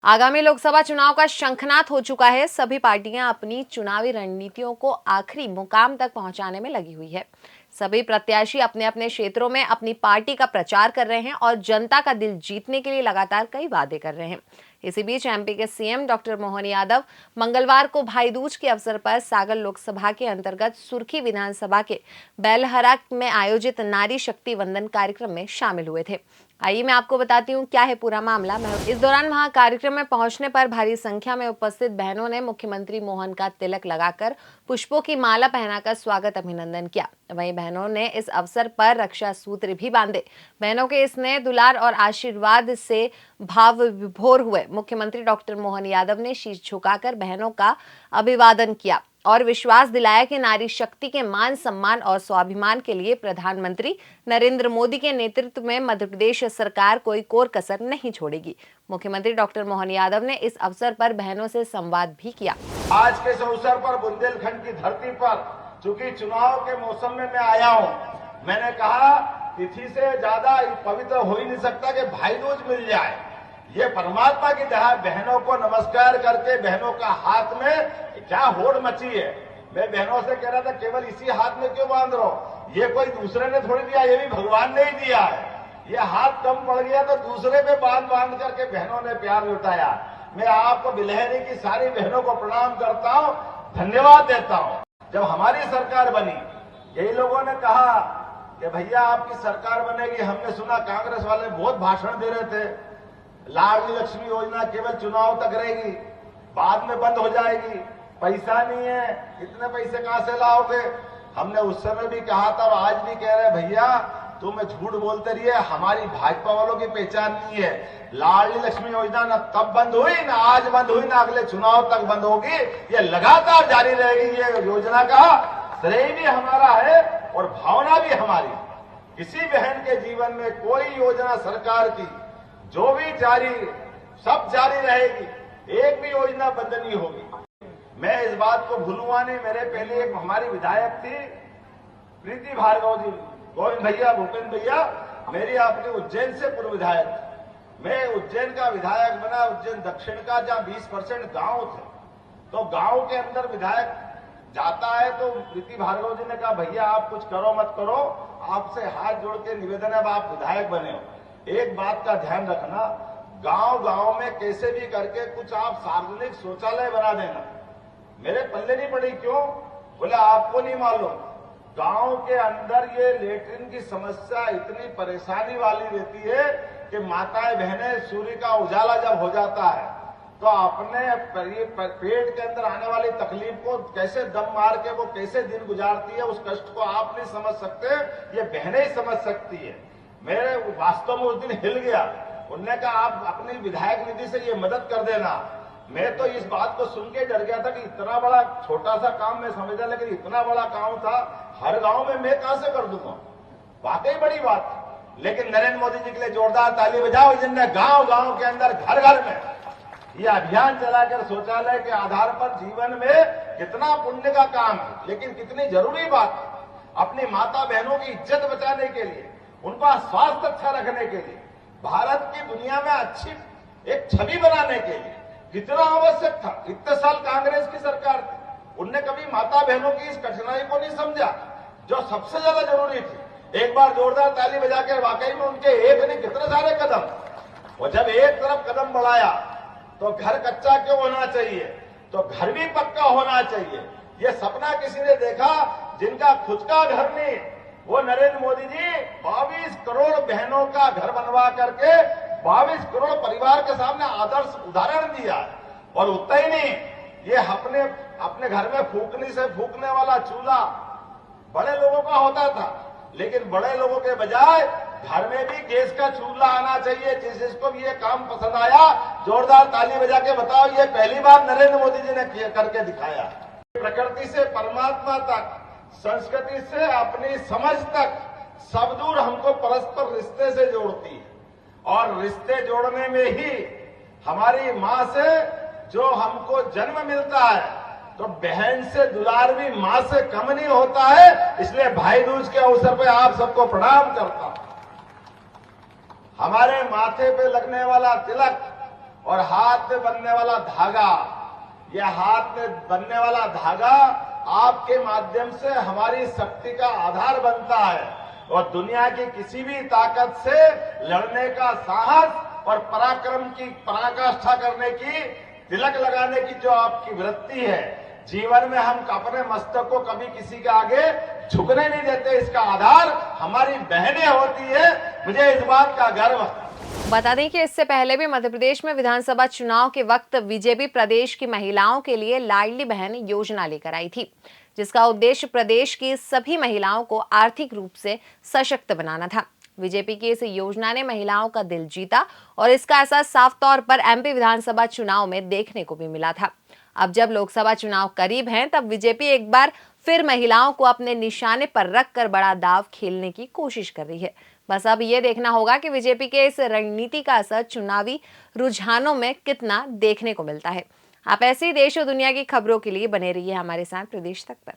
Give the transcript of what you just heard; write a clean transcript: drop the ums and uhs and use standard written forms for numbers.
आगामी लोकसभा चुनाव का शंखनाद हो चुका है। सभी पार्टियां अपनी चुनावी रणनीतियों को आखिरी मुकाम तक पहुंचाने में लगी हुई है। सभी प्रत्याशी अपने अपने क्षेत्रों में अपनी पार्टी का प्रचार कर रहे हैं और जनता का दिल जीतने के लिए लगातार कई वादे कर रहे हैं। इसी बीच एमपी के सीएम डॉक्टर मोहन यादव मंगलवार को भाई दूज के अवसर पर सागर लोकसभा के अंतर्गत सुर्खी विधानसभा के बेलहरा में आयोजित नारी शक्ति वंदन कार्यक्रम में शामिल हुए थे। आइए मैं आपको बताती हूँ क्या है पूरा मामला। इस दौरान वहां कार्यक्रम में पहुंचने पर भारी संख्या में उपस्थित बहनों ने मुख्यमंत्री मोहन का तिलक लगाकर पुष्पों की माला पहनाकर स्वागत अभिनंदन किया। वहीं बहनों ने इस अवसर पर रक्षा सूत्र भी बांधे। बहनों के स्नेह दुलार और आशीर्वाद से भाव विभोर हुए मुख्यमंत्री डॉक्टर मोहन यादव ने शीश झुकाकर बहनों का अभिवादन किया और विश्वास दिलाया कि नारी शक्ति के मान सम्मान और स्वाभिमान के लिए प्रधानमंत्री नरेंद्र मोदी के नेतृत्व में मध्य प्रदेश सरकार कोई कोर कसर नहीं छोड़ेगी। मुख्यमंत्री डॉक्टर मोहन यादव ने इस अवसर पर बहनों से संवाद भी किया। आज के इस अवसर पर बुंदेलखंड की धरती पर चूंकि चुनाव के मौसम में मैं आया हूं, मैंने कहा तिथि से ज्यादा पवित्र हो ही नहीं सकता कि भाई दूज मिल जाए। ये परमात्मा की दया। बहनों को नमस्कार करके बहनों का हाथ में क्या होड़ मची है। मैं बहनों से कह रहा था केवल इसी हाथ में क्यों बांध रहे हो, ये कोई दूसरे ने थोड़ी दिया, ये भी भगवान ने ही दिया है। ये हाथ कम पड़ गया तो दूसरे पे बांध बांध करके बहनों ने प्यार लुटाया। मैं आपको बिलहरी की सारी बहनों को प्रणाम करता हूं, धन्यवाद देता हूं। जब हमारी सरकार बनी, यही लोगों ने कहा कि भैया आपकी सरकार बनेगी। हमने सुना कांग्रेस वाले बहुत भाषण दे रहे थे, लाडली लक्ष्मी योजना केवल चुनाव तक रहेगी, बाद में बंद हो जाएगी, पैसा नहीं है, इतने पैसे कहां से लाओगे। हमने उस समय भी कहा था और आज भी कह रहे भैया तुम झूठ बोलते रहिए, हमारी भाजपा वालों की पहचान नहीं है। लाडली लक्ष्मी योजना न तब बंद हुई, न आज बंद हुई, न अगले चुनाव तक बंद होगी। ये लगातार जारी रहेगी। ये योजना का श्रेय भी हमारा है और भावना भी हमारी। किसी बहन के जीवन में कोई योजना सरकार की जो भी सब जारी रहेगी, एक भी योजना बंद नहीं होगी। मैं इस बात को भूलूंगा नहीं। मेरे पहले एक हमारी विधायक थी प्रीति भार्गव जी, गोविंद भैया, भूपेंद्र भैया, मेरी अपनी उज्जैन से पूर्व विधायक थी। मैं उज्जैन का विधायक बना, उज्जैन दक्षिण का, जहां 20% गांव थे। तो गांव के अंदर विधायक जाता है तो प्रीति भार्गव जी ने कहा भैया आप कुछ करो मत करो, आपसे हाथ जोड़ के निवेदन है, आप विधायक बने हो। एक बात का ध्यान रखना, गांव गांव में कैसे भी करके कुछ आप सार्वजनिक शौचालय बना देना। मेरे पल्ले नहीं पड़ी, क्यों बोले आपको नहीं मालूम, गांव के अंदर ये लेटरिन की समस्या इतनी परेशानी वाली रहती है कि माताएं बहनें सूर्य का उजाला जब हो जाता है तो अपने पेट के अंदर आने वाली तकलीफ को कैसे दम मार के वो कैसे दिन गुजारती है, उस कष्ट को आप नहीं समझ सकते, ये बहनें ही समझ सकती है। मेरे वास्तव में उस दिन हिल गया। उन्होंने कहा आप अपनी विधायक निधि से ये मदद कर देना। मैं तो इस बात को सुन के डर गया था कि इतना बड़ा छोटा सा काम मैं समझा, लेकिन इतना बड़ा काम था, हर गांव में मैं कहां से कर दूंगा। वाकई बड़ी बात। लेकिन नरेंद्र मोदी जी के लिए जोरदार ताली बजाओ, जिनने गांव गांव के अंदर घर घर में ये अभियान चलाकर शौचालय के आधार पर जीवन में कितना पुण्य का काम है, लेकिन कितनी जरूरी बात है। अपनी माता बहनों की इज्जत बचाने के लिए, उनका स्वास्थ्य अच्छा रखने के लिए, भारत की दुनिया में अच्छी एक छवि बनाने के लिए कितना आवश्यक था। इतने साल कांग्रेस की सरकार थी, उनने कभी माता बहनों की इस कठिनाई को नहीं समझा जो सबसे ज्यादा जरूरी थी। एक बार जोरदार ताली बजाकर वाकई में उनके एक नहीं कितने सारे कदम, और जब एक तरफ कदम बढ़ाया तो घर कच्चा क्यों होना चाहिए, तो घर भी पक्का होना चाहिए। ये सपना किसी ने देखा जिनका खुद का घर नहीं, वो नरेंद्र मोदी जी 22 करोड़ बहनों का घर बनवा करके 22 करोड़ परिवार के सामने आदर्श उदाहरण दिया। और उतना ही नहीं, ये अपने घर में फूकनी से फूकने वाला चूल्हा बड़े लोगों का होता था, लेकिन बड़े लोगों के बजाय घर में भी गैस का चूल्हा आना चाहिए। जिसको भी ये काम पसंद आया जोरदार ताली बजा के बताओ, ये पहली बार नरेंद्र मोदी जी ने करके दिखाया। प्रकृति से परमात्मा तक, संस्कृति से अपनी समझ तक, सब दूर हमको परस्पर रिश्ते से जोड़ती है। और रिश्ते जोड़ने में ही हमारी मां से जो हमको जन्म मिलता है, तो बहन से दुलार भी मां से कम नहीं होता है। इसलिए भाई दूज के अवसर पर आप सबको प्रणाम करता हूं। हमारे माथे पे लगने वाला तिलक और हाथ में बनने वाला धागा, यह हाथ में बनने वाला धागा आपके माध्यम से हमारी शक्ति का आधार बनता है और दुनिया की किसी भी ताकत से लड़ने का साहस और पराक्रम की पराकाष्ठा करने की, तिलक लगाने की जो आपकी वृत्ति है, जीवन में हम अपने मस्तक को कभी किसी के आगे झुकने नहीं देते। इसका आधार हमारी बहनें होती है। मुझे इस बात का गर्व है। बता दें कि इससे पहले भी मध्य प्रदेश में विधानसभा चुनाव के वक्त बीजेपी प्रदेश की महिलाओं के लिए लाडली बहन योजना लेकर आई थी, जिसका उद्देश्य प्रदेश की सभी महिलाओं को आर्थिक रूप से सशक्त बनाना था। बीजेपी की इस योजना ने महिलाओं का दिल जीता और इसका असर साफ तौर पर एमपी विधानसभा चुनाव में देखने को भी मिला था। अब जब लोकसभा चुनाव करीब हैं, तब बीजेपी एक बार फिर महिलाओं को अपने निशाने पर रखकर बड़ा दांव खेलने की कोशिश कर रही है। बस अब ये देखना होगा कि बीजेपी के इस रणनीति का असर चुनावी रुझानों में कितना देखने को मिलता है। आप ऐसी देश और दुनिया की खबरों के लिए बने रहिए हमारे साथ प्रदेश तक पर।